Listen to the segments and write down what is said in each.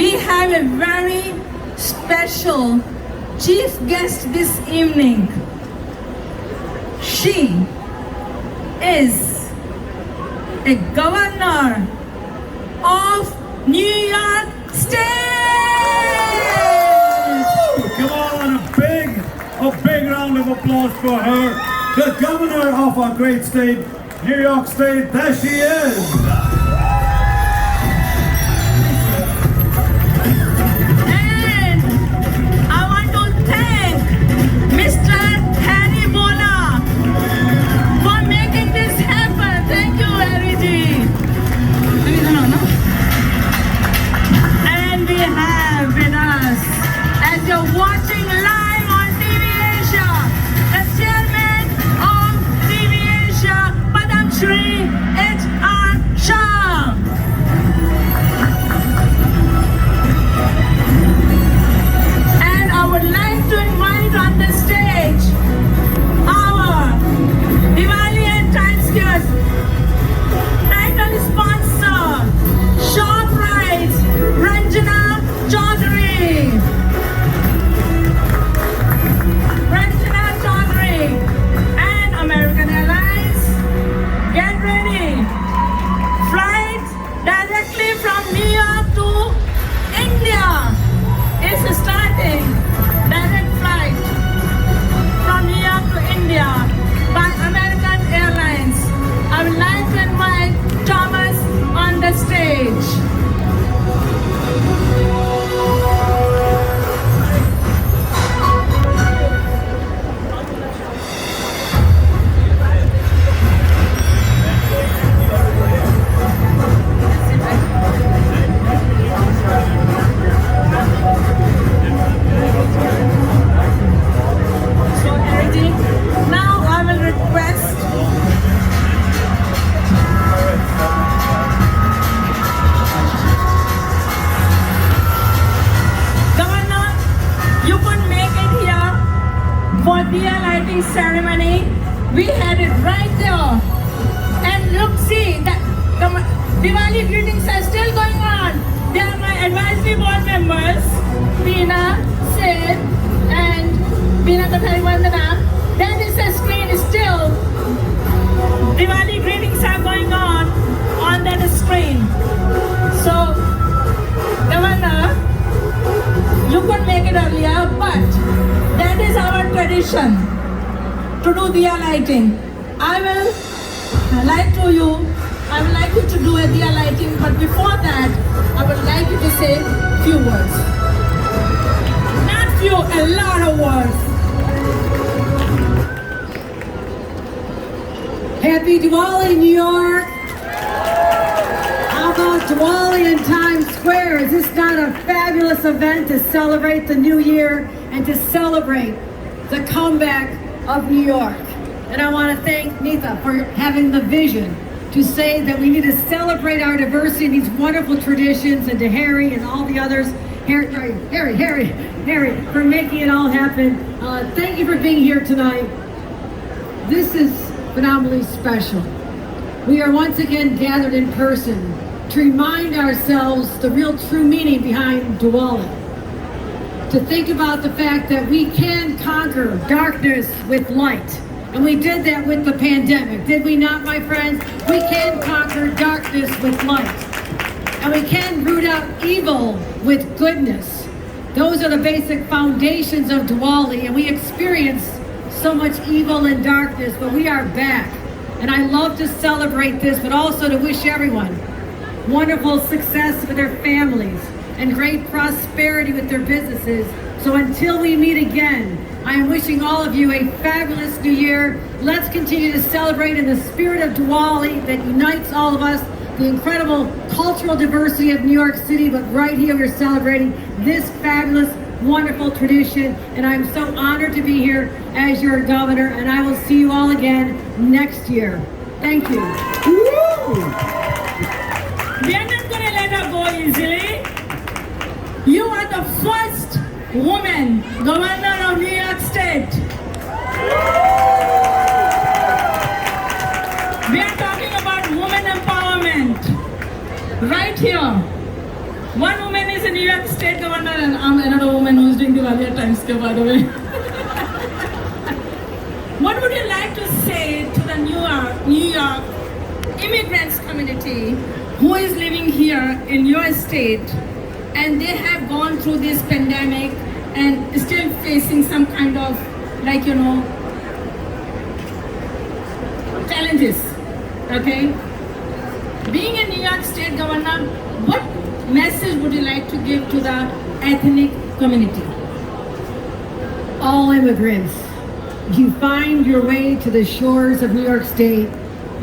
We have a very special chief guest this evening. She is a governor of New York State. Come on, a big round of applause for her, the governor of our great state, New York State. There she is. Watching live on TV Asia, the chairman of TV Asia, Padam Shri H.R. Shah. And I would like to invite on the stage our Diwali and Times Square title sponsor, ShopRite, Ranjana Chaudhary. Directly from New York to India is starting. Direct flight from New York to India by American Airlines. I would like to invite Thomas on the stage. For Diya lighting ceremony, we had it right there. And look, see, the Diwali greetings are still going on. They are my advisory board members, Veena, Sid, and Veena Kathari. That is the screen still. Diwali greetings are going on that screen. So, Governor, you could make it earlier, but that is our tradition to do diya lighting. I would like you to do a diya lighting, but before that, I would like you to say few words. Not few, a lot of words. Happy Diwali, New York! How about Diwali in Times Square? Is this not a fabulous event to celebrate the new year and to celebrate the comeback of New York? And I want to thank Neeta for having the vision to say that we need to celebrate our diversity and these wonderful traditions, and to Harry and all the others, Harry, for making it all happen. Thank you for being here tonight. This is phenomenally special. We are once again gathered in person to remind ourselves the real true meaning behind Diwali. To think about the fact that we can conquer darkness with light. And we did that with the pandemic, did we not, my friends? We can conquer darkness with light. And we can root out evil with goodness. Those are the basic foundations of Diwali, and we experienced so much evil and darkness, but we are back. And I love to celebrate this, but also to wish everyone wonderful success with their families and great prosperity with their businesses. So until we meet again, I am wishing all of you a fabulous new year. Let's continue to celebrate in the spirit of Diwali that unites all of us, the incredible cultural diversity of New York City, but right here we're celebrating this fabulous, wonderful tradition. And I'm so honored to be here as your governor, and I will see you all again next year. Thank you. Woo! We are not going to let her go easily. You are the first woman governor of New York State. We are talking about women empowerment right here. One woman is a New York State governor, and I'm another woman who's doing Diwali at Times Square, by the way. What would you like to say to the New York immigrants community who is living here in your state, and they have gone through this pandemic and still facing some kind of, like, challenges, okay? Being a New York State governor, what message would you like to give to the ethnic community? All immigrants, if you find your way to the shores of New York State,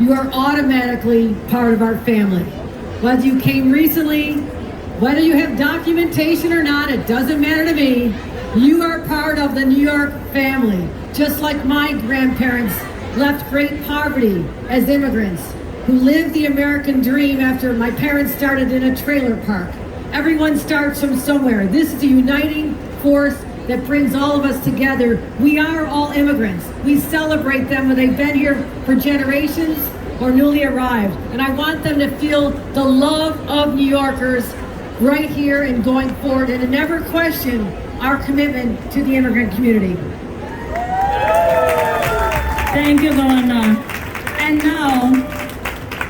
you are automatically part of our family. Whether you came recently, whether you have documentation or not, it doesn't matter to me. You are part of the New York family. Just like my grandparents left great poverty as immigrants, who lived the American dream after my parents started in a trailer park. Everyone starts from somewhere. This is a uniting force that brings all of us together. We are all immigrants. We celebrate them when they've been here for generations or newly arrived. And I want them to feel the love of New Yorkers right here and going forward, and to never question our commitment to the immigrant community. Thank you, Governor. And now,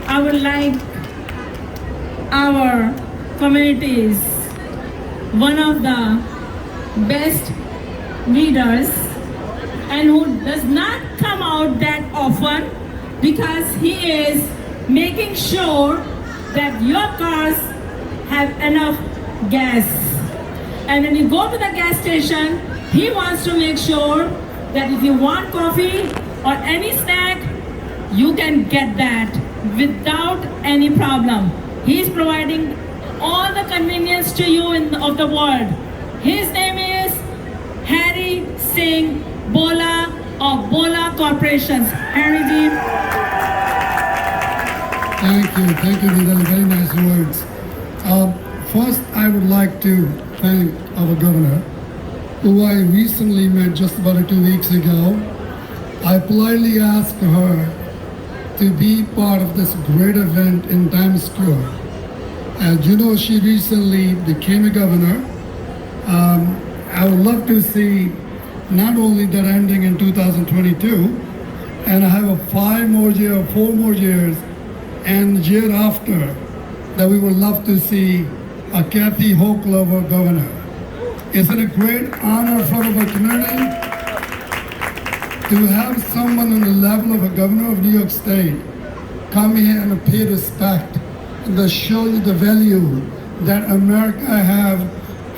I would like our communities, one of the best leaders, and who does not come out that often, because he is making sure that your cars have enough gas. And when you go to the gas station, he wants to make sure that if you want coffee or any snack, you can get that without any problem. He is providing all the convenience to you of the world. His name is Harry Singh Bola of Bola Corporations. Harry ji. Thank you, Nidal. Very nice words. First, I would like to thank our governor, who I recently met just about 2 weeks ago. I politely asked her to be part of this great event in Times Square. As you know, she recently became a governor. I would love to see not only that ending in 2022, and I have a 4 more years, and the year after, that we would love to see a Kathy Hochul our governor. Isn't it a great honor for our community to have someone on the level of a governor of New York State come here and pay respect and to show you the value that America have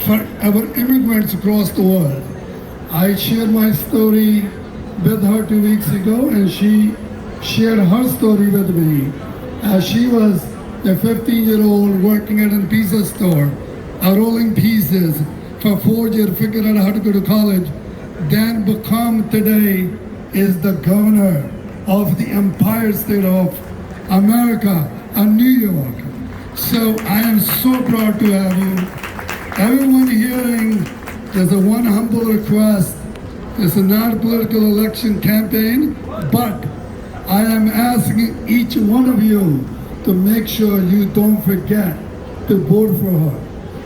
for our immigrants across the world. I shared my story with her 2 weeks ago, and she shared her story with me. She was a 15-year-old working at a pizza store, rolling pizzas for 4 years, figured out how to go to college, then become today is the governor of the Empire State of America, New York. So I am so proud to have you. Everyone hearing, there's a one humble request. It's not a political election campaign, but I am asking each one of you to make sure you don't forget to vote for her.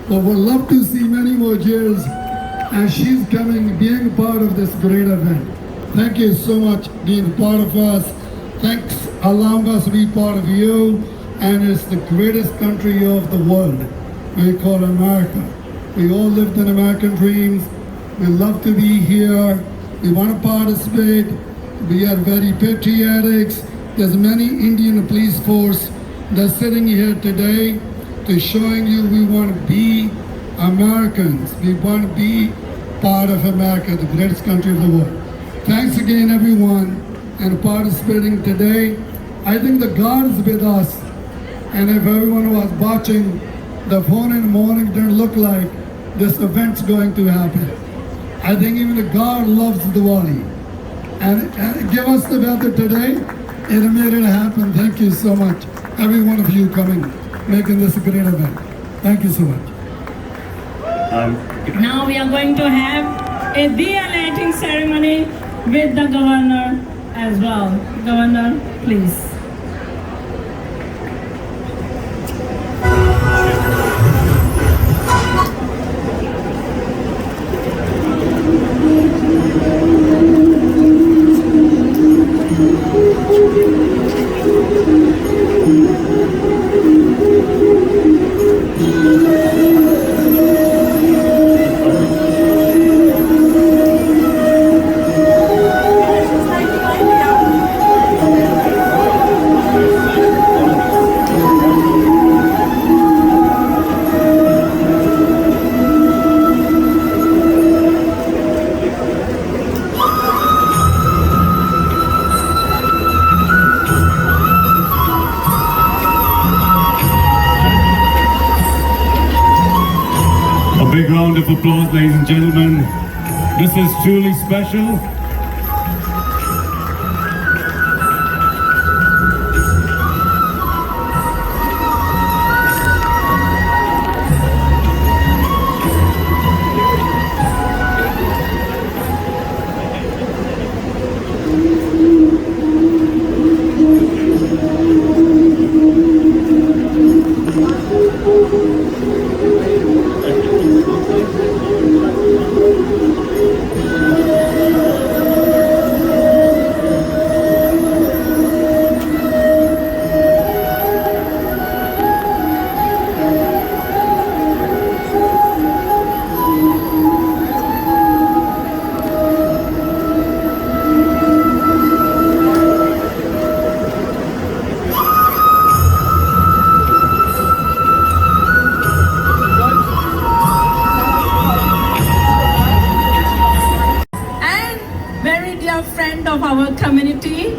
But we'd love to see many more years, and she's coming, being part of this great event. Thank you so much being part of us. Thanks allowing us to be part of you, and it's the greatest country of the world. We call America. We all lived in American dreams. We love to be here. We want to participate. We are very patriotic. There's many Indian police force that's sitting here today to showing you we want to be Americans. We want to be part of America, the greatest country of the world. Thanks again, everyone, and participating today. I think the God is with us, and if everyone was watching the phone in the morning, didn't look like this event's going to happen. I think even the God loves Diwali, and give us the weather today. It made it happen. Thank you so much, every one of you coming, making this a great event. Thank you so much. Now we are going to have a Diya lighting ceremony with the governor as well. Governor, please. round of applause, ladies and gentlemen. This is truly special. Friend of our community,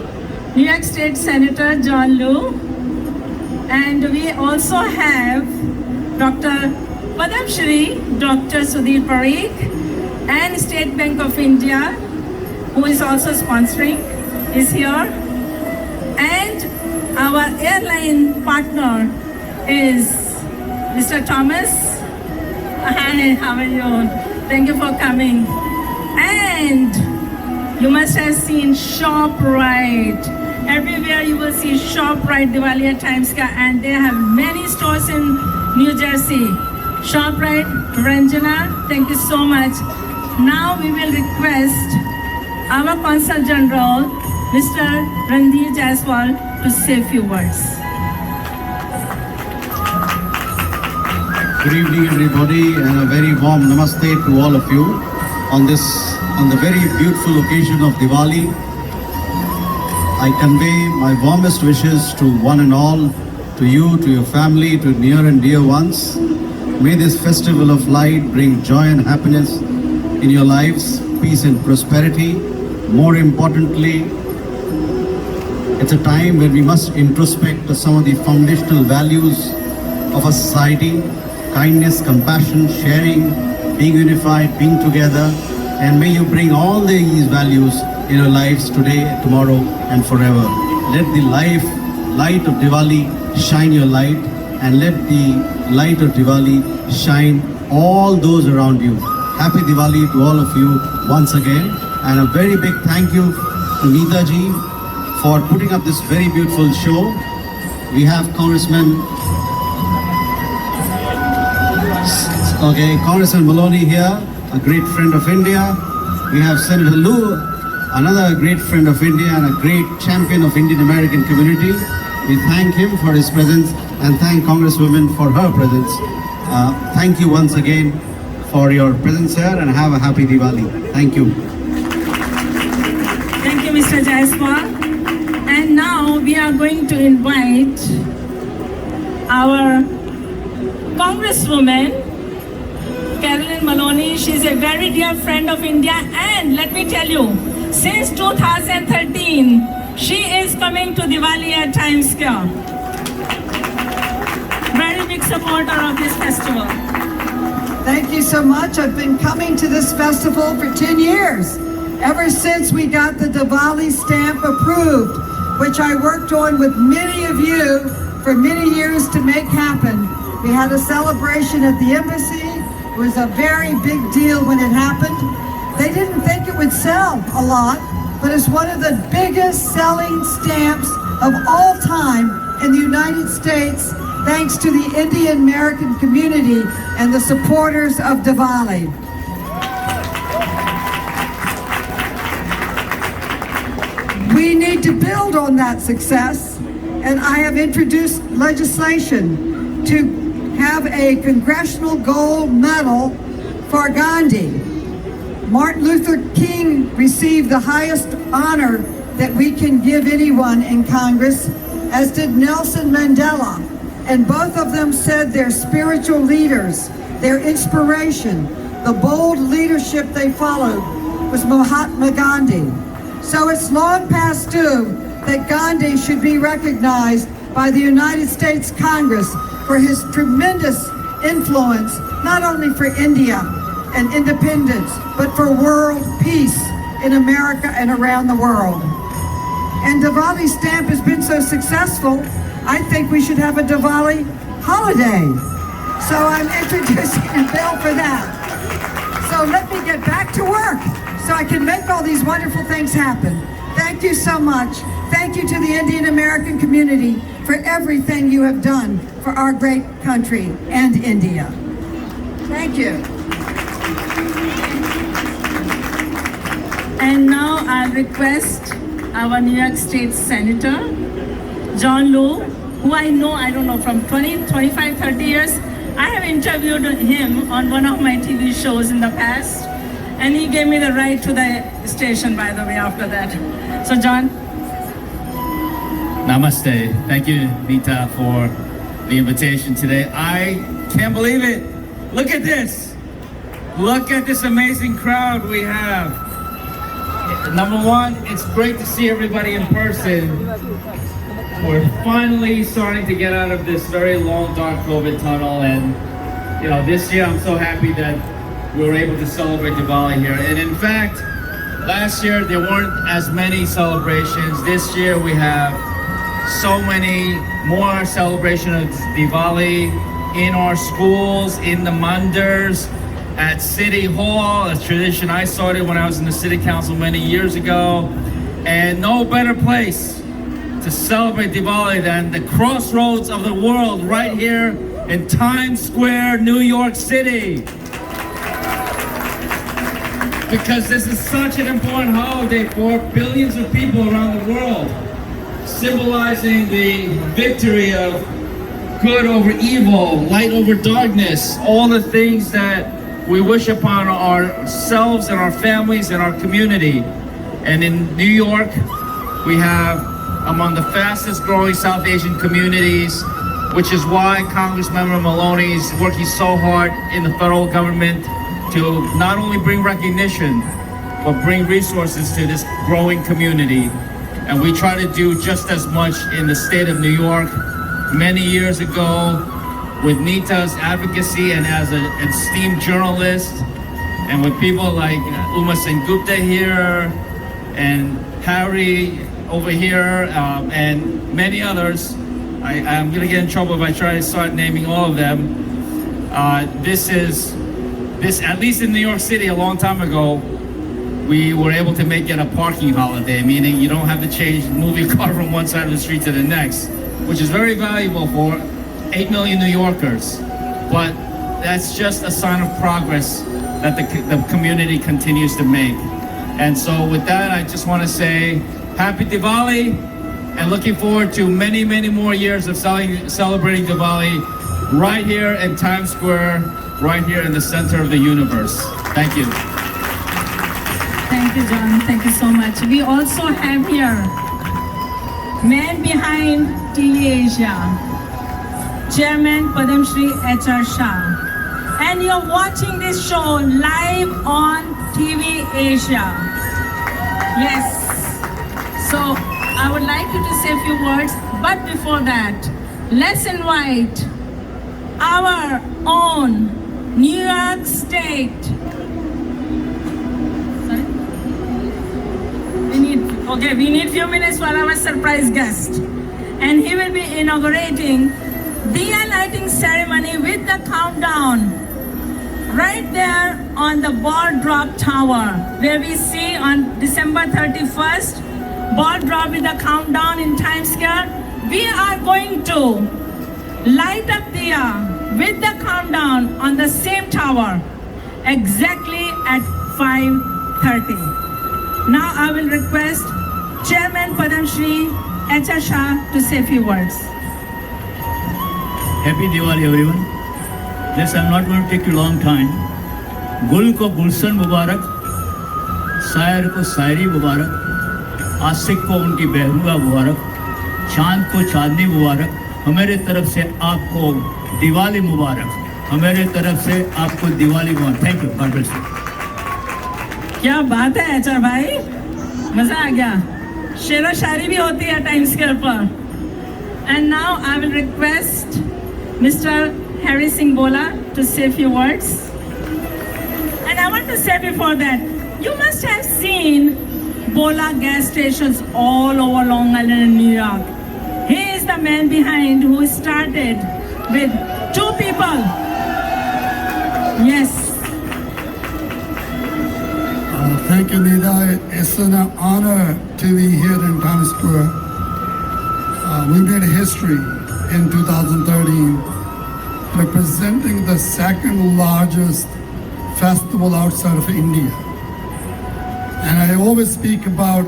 New York State Senator John Liu, and we also have Dr. Padam Shri, Dr. Sudhir Parikh, and State Bank of India, who is also sponsoring, is here. And our airline partner is Mr. Thomas. Hi, how are you? Thank you for coming. And you must have seen ShopRite. Everywhere you will see ShopRite Diwali at Times Square, and they have many stores in New Jersey. ShopRite, Ranjana, thank you so much. Now we will request our Consul General, Mr. Randhir Jaiswal, to say a few words. Good evening, everybody, and a very warm namaste to all of you on the very beautiful occasion of Diwali. I convey my warmest wishes to one and all, to you, to your family, to near and dear ones. May this festival of light bring joy and happiness in your lives, peace and prosperity. More importantly, it's a time when we must introspect some of the foundational values of a society: kindness, compassion, sharing, being unified, being together. And may you bring all these values in your lives today, tomorrow, and forever. Let the light of Diwali shine your light, and let the light of Diwali shine all those around you. Happy Diwali to all of you once again, and a very big thank you to Neeta ji for putting up this very beautiful show. We have Congressman Maloney here, a great friend of India. We have Senator Liu, another great friend of India and a great champion of Indian American community. We thank him for his presence and thank Congresswoman for her presence. Thank you once again for your presence here, and have a happy Diwali. Thank you. Thank you, Mr. Jaiswal. And now we are going to invite our Congresswoman, Carolyn Maloney. She's a very dear friend of India, and let me tell you, since 2013, she is coming to Diwali at Times Square. Very big supporter of this festival. Thank you so much. I've been coming to this festival for 10 years, ever since we got the Diwali stamp approved, which I worked on with many of you for many years to make happen. We had a celebration at the embassy. It was a very big deal when it happened. They didn't think it would sell a lot, but it's one of the biggest selling stamps of all time in the United States, thanks to the Indian American community and the supporters of Diwali. We need to build on that success, and I have introduced legislation to have a Congressional Gold Medal for Gandhi. Martin Luther King received the highest honor that we can give anyone in Congress, as did Nelson Mandela. And both of them said their spiritual leaders, their inspiration, the bold leadership they followed was Mahatma Gandhi. So it's long past due that Gandhi should be recognized by the United States Congress for his tremendous influence, not only for India, and independence, but for world peace in America and around the world. And Diwali stamp has been so successful, I think we should have a Diwali holiday. So I'm introducing a bill for that. So let me get back to work so I can make all these wonderful things happen. Thank you so much. Thank you to the Indian American community for everything you have done for our great country and India. Thank you. And now I'll request our New York State Senator, John Liu, who I don't know, from 20, 25, 30 years. I have interviewed him on one of my TV shows in the past, and he gave me the right to the station, by the way, after that. So, John. Namaste. Thank you, Nita, for the invitation today. I can't believe it. Look at this. Look at this amazing crowd we have. Number one, it's great to see everybody in person. We're finally starting to get out of this very long, dark COVID tunnel, and this year I'm so happy that we were able to celebrate Diwali here. And in fact, last year there weren't as many celebrations. This year we have so many more celebrations of Diwali in our schools, in the manders, at City Hall, a tradition I started when I was in the City Council many years ago. And no better place to celebrate Diwali than the crossroads of the world right here in Times Square, New York City. Because this is such an important holiday for billions of people around the world, symbolizing the victory of good over evil, light over darkness, all the things that we wish upon ourselves and our families and our community. And in New York, we have among the fastest growing South Asian communities, which is why Congressmember Maloney is working so hard in the federal government to not only bring recognition, but bring resources to this growing community. And we try to do just as much in the state of New York. Many years ago, with Nita's advocacy and as an esteemed journalist, and with people like Uma Sengupta here, and Harry over here, and many others. I'm gonna get in trouble if I try to start naming all of them. This, at least in New York City a long time ago, we were able to make it a parking holiday, meaning you don't have to move your car from one side of the street to the next, which is very valuable for 8 million New Yorkers. But that's just a sign of progress that the community continues to make. And so with that, I just want to say Happy Diwali, and looking forward to many, many more years of celebrating Diwali right here in Times Square, right here in the center of the universe. Thank you. Thank you, John. Thank you so much. We also have here man behind TV Asia, Chairman Padam Shri H.R. Shah. And you're watching this show live on TV Asia. Yes. So I would like you to say a few words, but before that, let's invite our own New York State. Sorry? We need few minutes for our surprise guest. And he will be inaugurating Diya lighting ceremony with the countdown right there on the ball drop tower, where we see on December 31st, ball drop with the countdown in Times Square. We are going to light up Diya with the countdown on the same tower exactly at 5:30. Now I will request Chairman Padam Shri H.R. Shah to say a few words. Happy Diwali, everyone. Yes, I'm not going to take a long time. Gul ko Gulshan Mubarak, Sair ko Sairi Mubarak, आशिक को उनकी बहरूगा मुबारक, चांद को चांदनी मुबारक, हमारे तरफ से आपको दिवाली मुबारक, हमारे तरफ से आपको दिवाली मुबारक. Thank you. God bless you. क्या बात है एचआर भाई, मजा आ गया. शेरो शायरी भी होती है टाइम्स स्क्वायर पर. And now I will request mister Harry Singh बोला to say a few words. I want to say before that, you must have seen Bola gas stations all over Long Island and New York. He is the man behind who started with 2 people. Yes. Thank you, Nida. It's an honor to be here in Times Square. We made history in 2013, representing the second largest festival outside of India. And I always speak about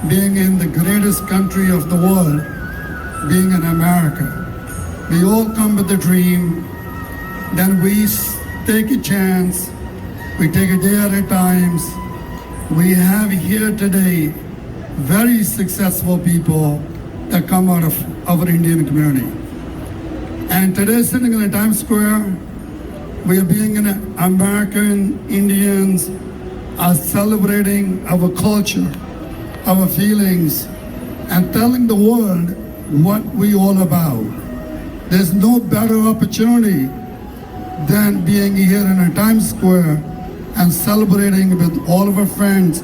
being in the greatest country of the world, being in America. We all come with a dream, then we take a chance, we take a day at a time. We have here today very successful people that come out of our Indian community. And today, sitting in the Times Square, we are being an American Indians are celebrating our culture, our feelings, and telling the world what we all about. There's no better opportunity than being here in a Times Square and celebrating with all of our friends,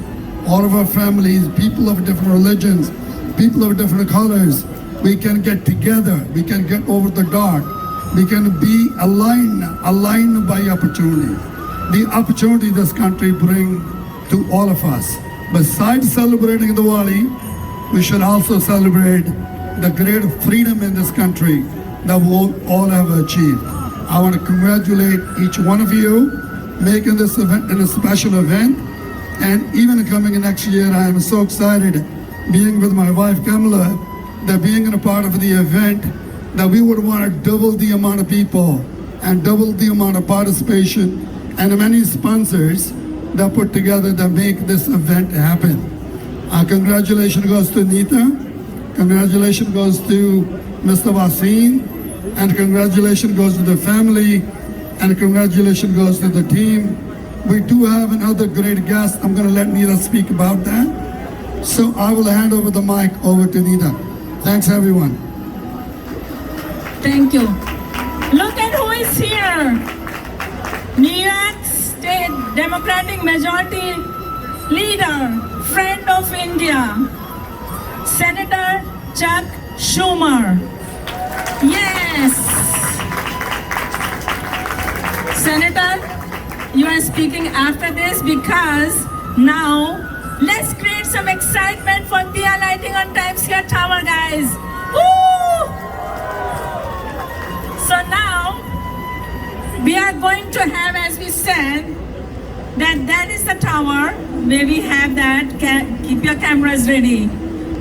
all of our families, people of different religions, people of different colors. We can get together, we can get over the dark, we can be aligned by opportunity. The opportunity this country brings to all of us. Besides celebrating Diwali, we should also celebrate the great freedom in this country that we all have achieved. I want to congratulate each one of you making this event a special event, and even coming next year, I am so excited being with my wife Kamala, that being a part of the event, that we would want to double the amount of people and double the amount of participation and many sponsors that put together that make this event happen. Congratulations goes to Nita, congratulations goes to Mr. Wasim, and congratulations goes to the family, and congratulations goes to the team. We do have another great guest. I'm going to let Nita speak about that. So I will hand over the mic over to Nita. Thanks, everyone. Thank you. Look at who is here. New York State Democratic Majority Leader, friend of India, Senator Chuck Schumer. Yes. Senator, you are speaking after this because now let's create some excitement for Diya lighting on Times Square Tower, guys. Woo! So now we are going to have, as we said, that is the tower where we have that. Keep your cameras ready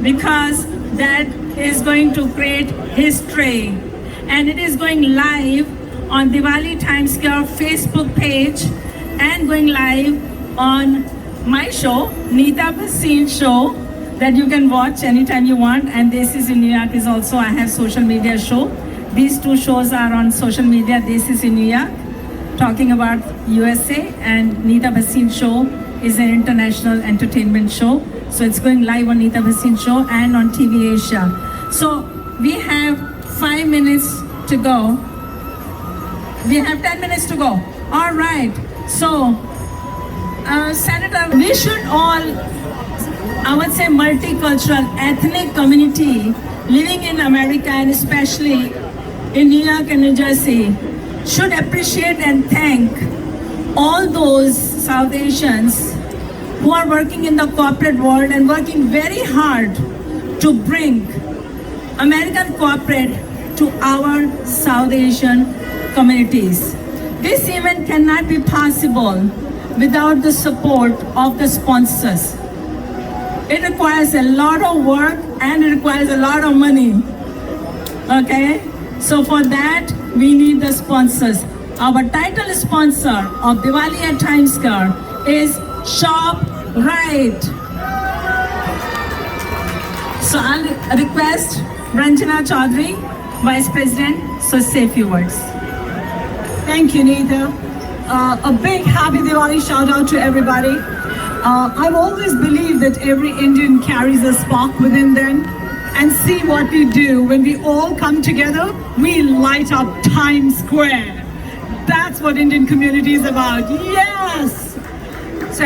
because that is going to create history, and it is going live on Diwali Times Square Facebook page and going live on my show, Nita Bhasin show, that you can watch anytime you want. And This Is in New York is also, I have social media show. These 2 shows are on social media. This Is in New York, talking about USA, and Nita Bhasin show is an international entertainment show. So it's going live on Nita Bhasin show and on TV Asia. So we have 5 minutes to go. We have 10 minutes to go. All right. So, Senator, we should all, I would say multicultural, ethnic community living in America and especially in New York and New Jersey should appreciate and thank all those South Asians who are working in the corporate world and working very hard to bring American corporate to our South Asian communities. This event cannot be possible without the support of the sponsors. It requires a lot of work and it requires a lot of money. Okay? So for that, we need the sponsors. Our title sponsor of Diwali at Times Square is Shop Right. So I'll request Ranjana Chaudhary, Vice President, so say a few words. Thank you, Nita. A big happy Diwali shout out to everybody. I've always believed that every Indian carries a spark within them, and see what we do when we all come together. We light up Times Square. That's what Indian community is about. Yes! So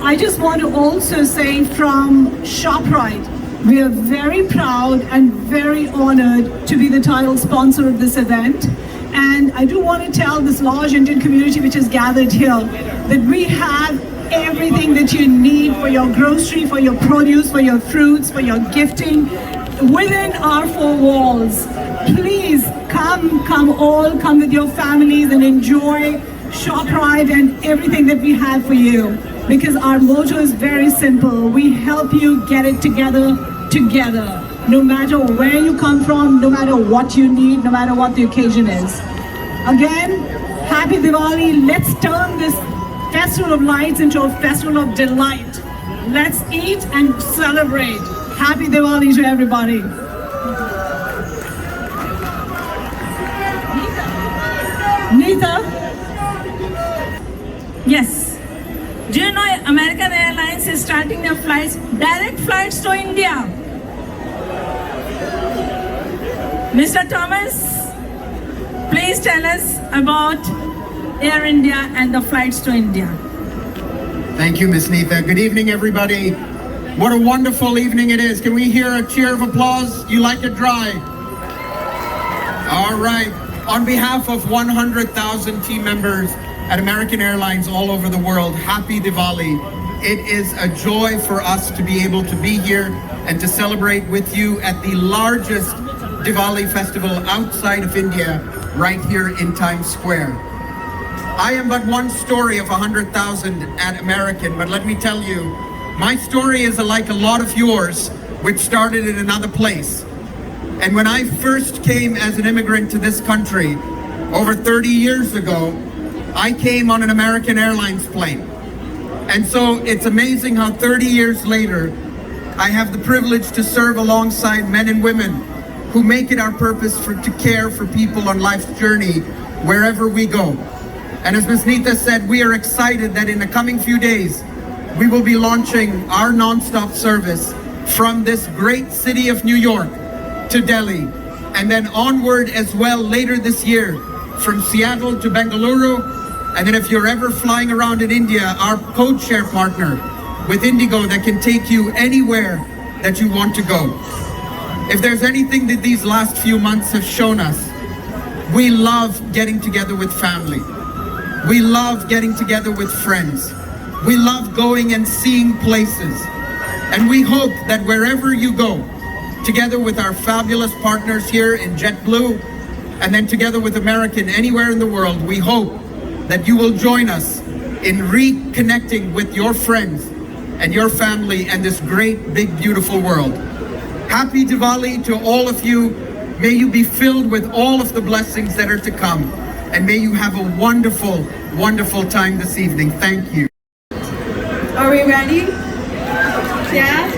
I just want to also say from ShopRite, we are very proud and very honored to be the title sponsor of this event. And I do want to tell this large Indian community which is gathered here that we have everything that you need for your grocery, for your produce, for your fruits, for your gifting within our four walls. Please come with your families and enjoy ShopRite and everything that we have for you. Because our motto is very simple. We help you get it together. No matter where you come from, no matter what you need, no matter what the occasion is. Again, happy Diwali. Let's turn this festival of lights into a festival of delight. Let's eat and celebrate. Happy Diwali to everybody. Neeta? Yes. Do you know American Airlines is starting their flights, direct flights to India? Mr. Thomas, please tell us about Air India and the flights to India. Thank you, Miss Neeta. Good evening, everybody. What a wonderful evening it is. Can we hear a cheer of applause? You like it dry? All right. On behalf of 100,000 team members at American Airlines all over the world, happy Diwali. It is a joy for us to be able to be here and to celebrate with you at the largest Diwali festival outside of India, right here in Times Square. I am but one story of 100,000 at American, but let me tell you, my story is like a lot of yours, which started in another place. And when I first came as an immigrant to this country, over 30 years ago, I came on an American Airlines plane. And so it's amazing how 30 years later, I have the privilege to serve alongside men and women who make it our purpose to care for people on life's journey wherever we go. And as Ms. Neeta said, we are excited that in the coming few days, we will be launching our non-stop service from this great city of New York to Delhi, and then onward as well later this year from Seattle to Bengaluru. And then if you're ever flying around in India, our code-share partner with Indigo that can take you anywhere that you want to go. If there's anything that these last few months have shown us, we love getting together with family. We love getting together with friends. We love going and seeing places. And we hope that wherever you go, together with our fabulous partners here in JetBlue, and then together with American anywhere in the world, we hope that you will join us in reconnecting with your friends and your family and this great, big, beautiful world. Happy Diwali to all of you. May you be filled with all of the blessings that are to come. And may you have a wonderful, wonderful time this evening. Thank you. Are we ready? Yeah?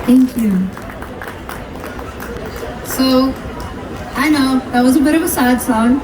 Thank you. So, I know that was a bit of a sad song.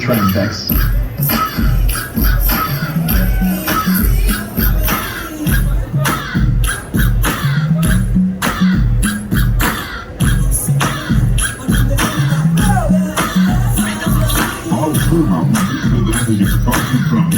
Trendtext. Hochul Mountain is crossing from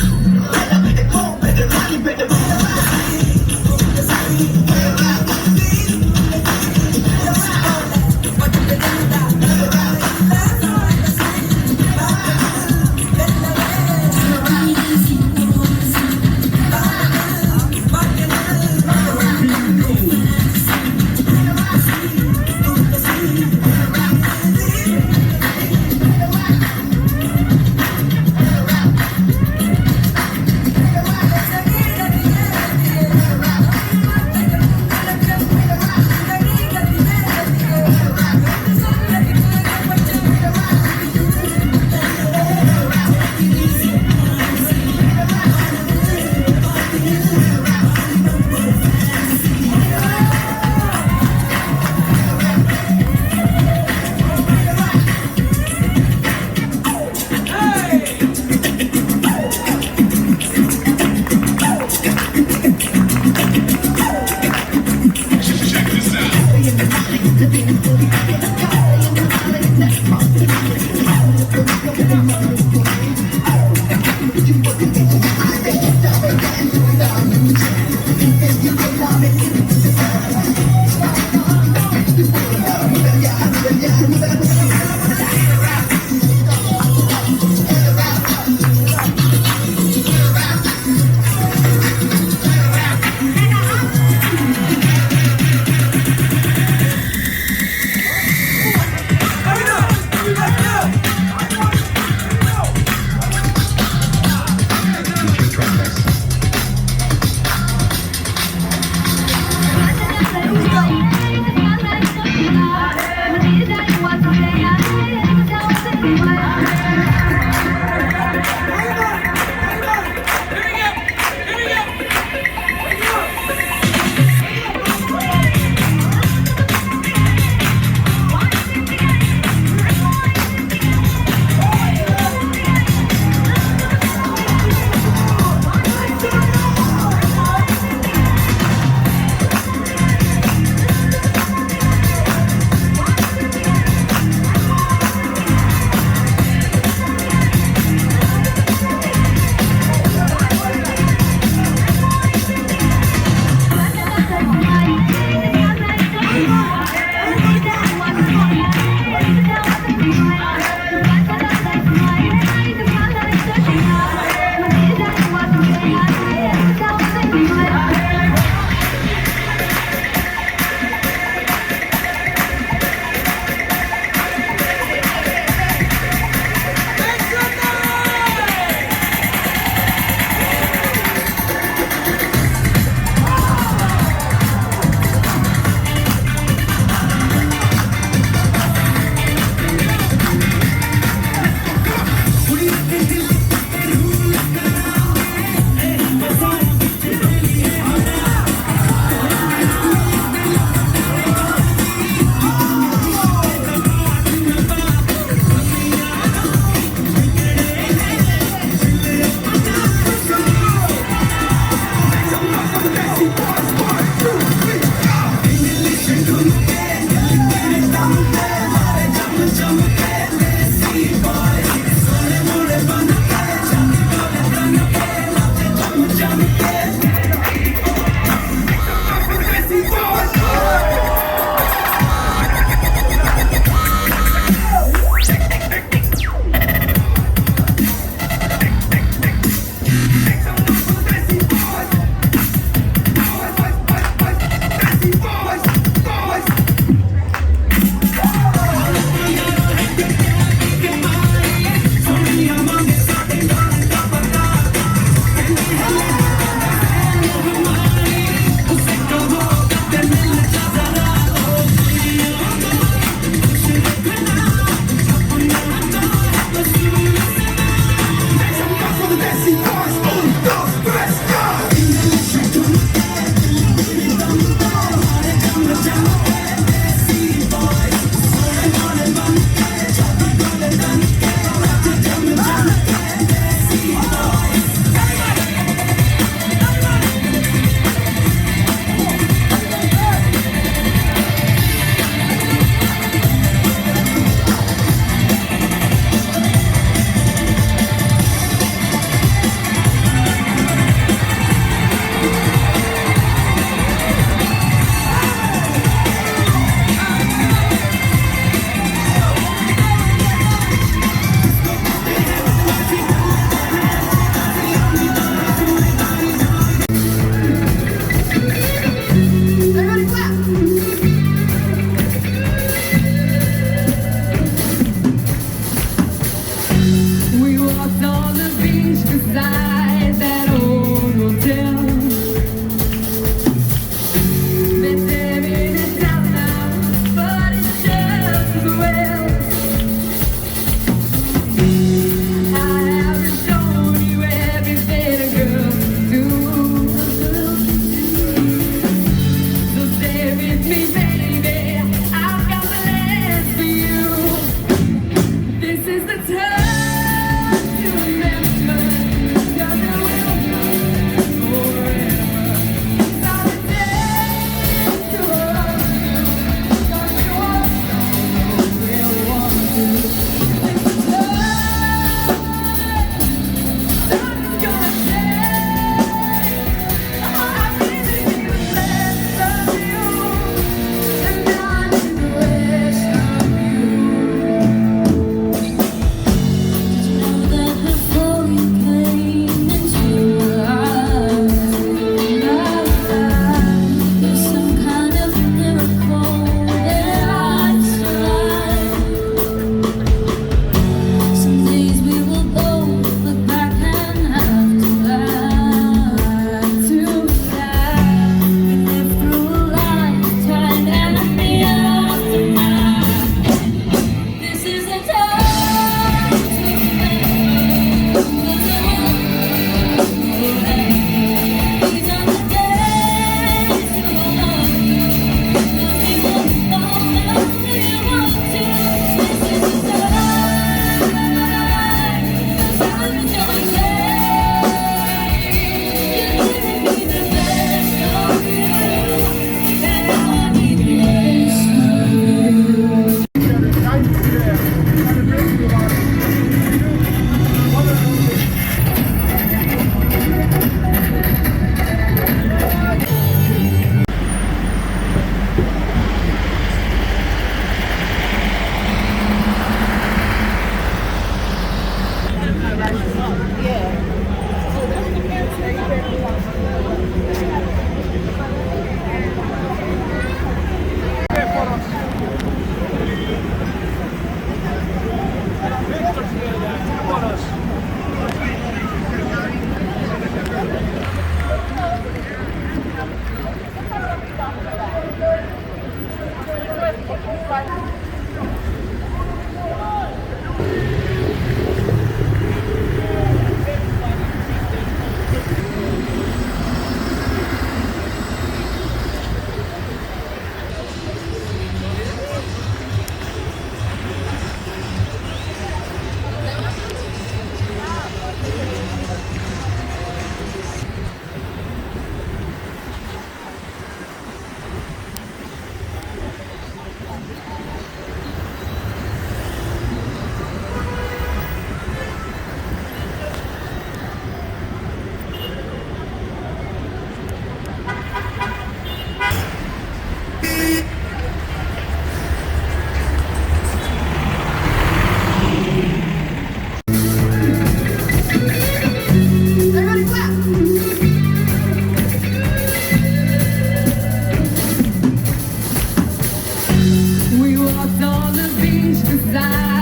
We walked on the beach beside